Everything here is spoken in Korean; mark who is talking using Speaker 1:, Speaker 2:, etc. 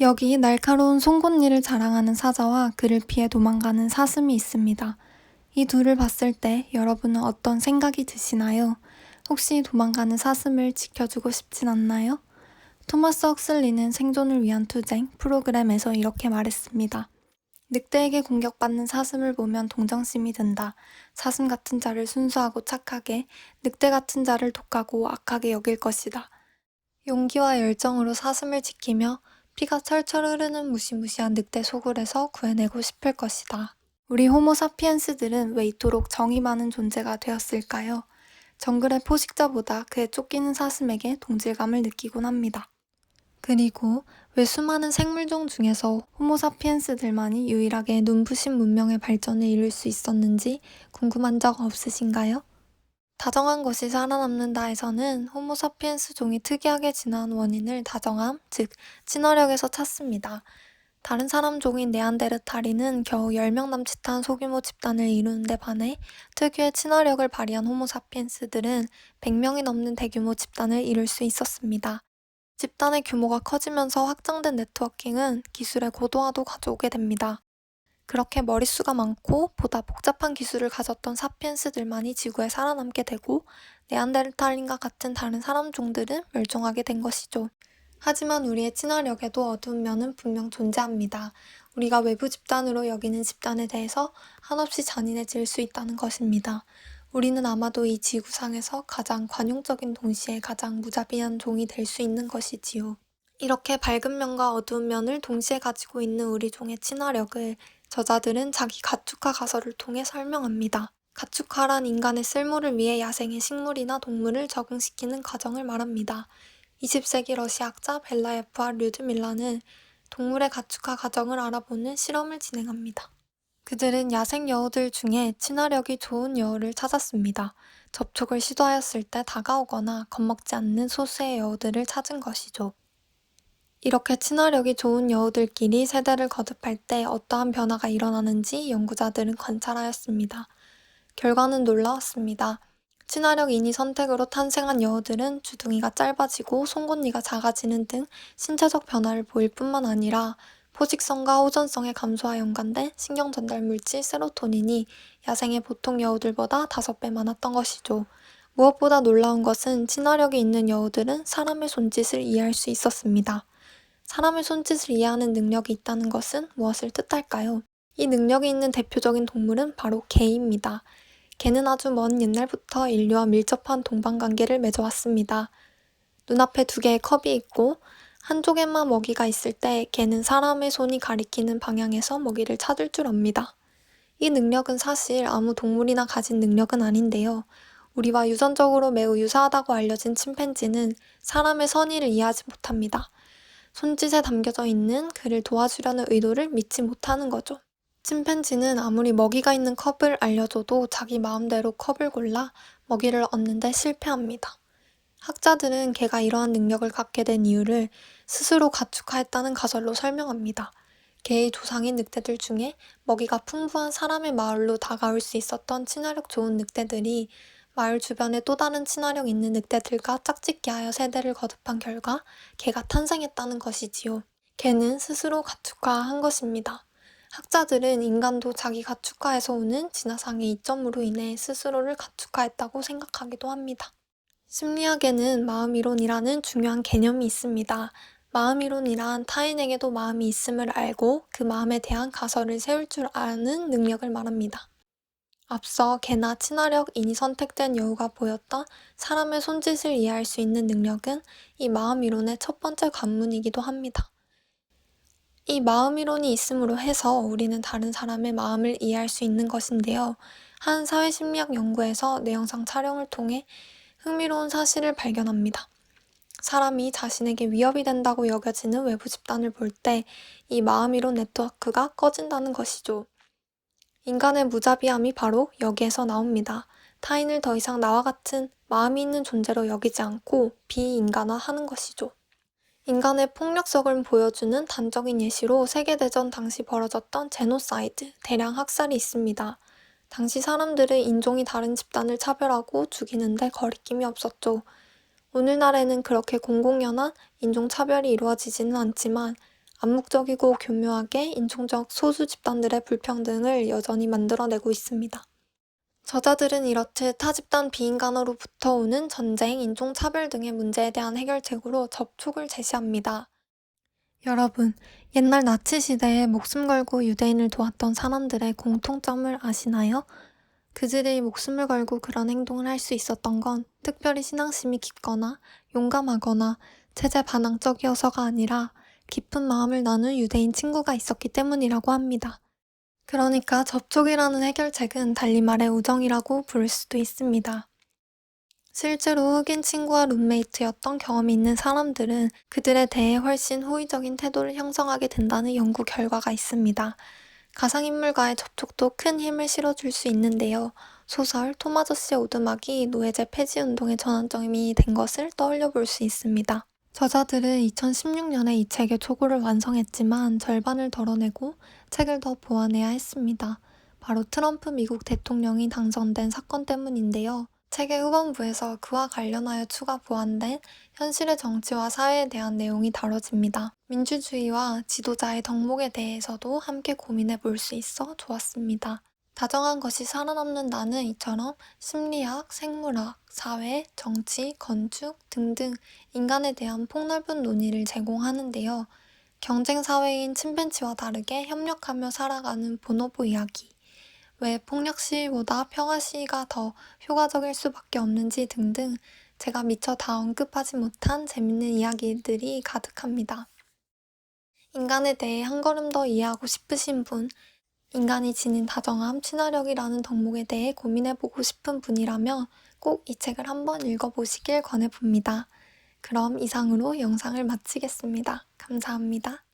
Speaker 1: 여기 날카로운 송곳니를 자랑하는 사자와 그를 피해 도망가는 사슴이 있습니다. 이 둘을 봤을 때 여러분은 어떤 생각이 드시나요? 혹시 도망가는 사슴을 지켜주고 싶진 않나요? 토마스 헉슬리는 생존을 위한 투쟁 프로그램에서 이렇게 말했습니다. 늑대에게 공격받는 사슴을 보면 동정심이 든다. 사슴 같은 자를 순수하고 착하게, 늑대 같은 자를 독하고 악하게 여길 것이다. 용기와 열정으로 사슴을 지키며 피가 철철 흐르는 무시무시한 늑대 소굴에서 구해내고 싶을 것이다. 우리 호모사피엔스들은 왜 이토록 정이 많은 존재가 되었을까요? 정글의 포식자보다 그에 쫓기는 사슴에게 동질감을 느끼곤 합니다. 그리고 왜 수많은 생물종 중에서 호모사피엔스들만이 유일하게 눈부신 문명의 발전을 이룰 수 있었는지 궁금한 적 없으신가요? 다정한 것이 살아남는다에서는 호모사피엔스 종이 특이하게 진화한 원인을 다정함, 즉 친화력에서 찾습니다. 다른 사람 종인 네안데르탈인은 겨우 10명 남짓한 소규모 집단을 이루는 데 반해 특유의 친화력을 발휘한 호모사피엔스들은 100명이 넘는 대규모 집단을 이룰 수 있었습니다. 집단의 규모가 커지면서 확장된 네트워킹은 기술의 고도화도 가져오게 됩니다. 그렇게 머릿수가 많고 보다 복잡한 기술을 가졌던 사피엔스들만이 지구에 살아남게 되고 네안데르탈린과 같은 다른 사람종들은 멸종하게 된 것이죠. 하지만 우리의 친화력에도 어두운 면은 분명 존재합니다. 우리가 외부 집단으로 여기는 집단에 대해서 한없이 잔인해질 수 있다는 것입니다. 우리는 아마도 이 지구상에서 가장 관용적인 동시에 가장 무자비한 종이 될 수 있는 것이지요. 이렇게 밝은 면과 어두운 면을 동시에 가지고 있는 우리 종의 친화력을 저자들은 자기 가축화 가설을 통해 설명합니다. 가축화란 인간의 쓸모를 위해 야생의 식물이나 동물을 적응시키는 과정을 말합니다. 20세기 러시아학자 벨라예프와 류드밀라는 동물의 가축화 과정을 알아보는 실험을 진행합니다. 그들은 야생 여우들 중에 친화력이 좋은 여우를 찾았습니다. 접촉을 시도하였을 때 다가오거나 겁먹지 않는 소수의 여우들을 찾은 것이죠. 이렇게 친화력이 좋은 여우들끼리 세대를 거듭할 때 어떠한 변화가 일어나는지 연구자들은 관찰하였습니다. 결과는 놀라웠습니다. 친화력 인위 선택으로 탄생한 여우들은 주둥이가 짧아지고 송곳니가 작아지는 등 신체적 변화를 보일 뿐만 아니라 포식성과 호전성의 감소와 연관된 신경전달 물질 세로토닌이 야생의 보통 여우들보다 5배 많았던 것이죠. 무엇보다 놀라운 것은 친화력이 있는 여우들은 사람의 손짓을 이해할 수 있었습니다. 사람의 손짓을 이해하는 능력이 있다는 것은 무엇을 뜻할까요? 이 능력이 있는 대표적인 동물은 바로 개입니다. 개는 아주 먼 옛날부터 인류와 밀접한 동반관계를 맺어왔습니다. 눈앞에 2개의 컵이 있고 한쪽에만 먹이가 있을 때 개는 사람의 손이 가리키는 방향에서 먹이를 찾을 줄 압니다. 이 능력은 사실 아무 동물이나 가진 능력은 아닌데요. 우리와 유전적으로 매우 유사하다고 알려진 침팬지는 사람의 선의를 이해하지 못합니다. 손짓에 담겨져 있는 그를 도와주려는 의도를 믿지 못하는 거죠. 침팬지는 아무리 먹이가 있는 컵을 알려줘도 자기 마음대로 컵을 골라 먹이를 얻는데 실패합니다. 학자들은 개가 이러한 능력을 갖게 된 이유를 스스로 가축화했다는 가설로 설명합니다. 개의 조상인 늑대들 중에 먹이가 풍부한 사람의 마을로 다가올 수 있었던 친화력 좋은 늑대들이 마을 주변에 또 다른 친화력 있는 늑대들과 짝짓기 하여 세대를 거듭한 결과 개가 탄생했다는 것이지요. 개는 스스로 가축화한 것입니다. 학자들은 인간도 자기 가축화에서 오는 진화상의 이점으로 인해 스스로를 가축화했다고 생각하기도 합니다. 심리학에는 마음이론이라는 중요한 개념이 있습니다. 마음이론이란 타인에게도 마음이 있음을 알고 그 마음에 대한 가설을 세울 줄 아는 능력을 말합니다. 앞서 개나 친화력 인이 선택된 여우가 보였던 사람의 손짓을 이해할 수 있는 능력은 이 마음이론의 첫 번째 관문이기도 합니다. 이 마음이론이 있음으로 해서 우리는 다른 사람의 마음을 이해할 수 있는 것인데요. 한 사회심리학 연구에서 내 영상 촬영을 통해 흥미로운 사실을 발견합니다. 사람이 자신에게 위협이 된다고 여겨지는 외부 집단을 볼 때 이 마음이론 네트워크가 꺼진다는 것이죠. 인간의 무자비함이 바로 여기에서 나옵니다. 타인을 더 이상 나와 같은 마음이 있는 존재로 여기지 않고 비인간화하는 것이죠. 인간의 폭력성을 보여주는 단적인 예시로 세계대전 당시 벌어졌던 제노사이드, 대량 학살이 있습니다. 당시 사람들은 인종이 다른 집단을 차별하고 죽이는데 거리낌이 없었죠. 오늘날에는 그렇게 공공연한 인종차별이 이루어지지는 않지만 암묵적이고 교묘하게 인종적 소수 집단들의 불평등을 여전히 만들어내고 있습니다. 저자들은 이렇듯 타 집단 비인간으로부터 오는 전쟁, 인종차별 등의 문제에 대한 해결책으로 접촉을 제시합니다. 여러분, 옛날 나치 시대에 목숨 걸고 유대인을 도왔던 사람들의 공통점을 아시나요? 그들이 목숨을 걸고 그런 행동을 할 수 있었던 건 특별히 신앙심이 깊거나 용감하거나 체제 반항적이어서가 아니라 깊은 마음을 나눈 유대인 친구가 있었기 때문이라고 합니다. 그러니까 접촉이라는 해결책은 달리 말해 우정이라고 부를 수도 있습니다. 실제로 흑인 친구와 룸메이트였던 경험이 있는 사람들은 그들에 대해 훨씬 호의적인 태도를 형성하게 된다는 연구 결과가 있습니다. 가상인물과의 접촉도 큰 힘을 실어줄 수 있는데요. 소설 톰아저씨의 오두막이 노예제 폐지 운동의 전환점이 된 것을 떠올려 볼 수 있습니다. 저자들은 2016년에 이 책의 초고를 완성했지만 절반을 덜어내고 책을 더 보완해야 했습니다. 바로 트럼프 미국 대통령이 당선된 사건 때문인데요. 책의 후반부에서 그와 관련하여 추가 보완된 현실의 정치와 사회에 대한 내용이 다뤄집니다. 민주주의와 지도자의 덕목에 대해서도 함께 고민해 볼 수 있어 좋았습니다. 다정한 것이 살아남는 나는 이처럼 심리학, 생물학, 사회, 정치, 건축 등등 인간에 대한 폭넓은 논의를 제공하는데요. 경쟁 사회인 침팬지와 다르게 협력하며 살아가는 보노보 이야기, 왜 폭력 시위보다 평화 시위가 더 효과적일 수밖에 없는지 등등 제가 미처 다 언급하지 못한 재밌는 이야기들이 가득합니다. 인간에 대해 한 걸음 더 이해하고 싶으신 분, 인간이 지닌 다정함, 친화력이라는 덕목에 대해 고민해보고 싶은 분이라면 꼭 이 책을 한번 읽어보시길 권해봅니다. 그럼 이상으로 영상을 마치겠습니다. 감사합니다.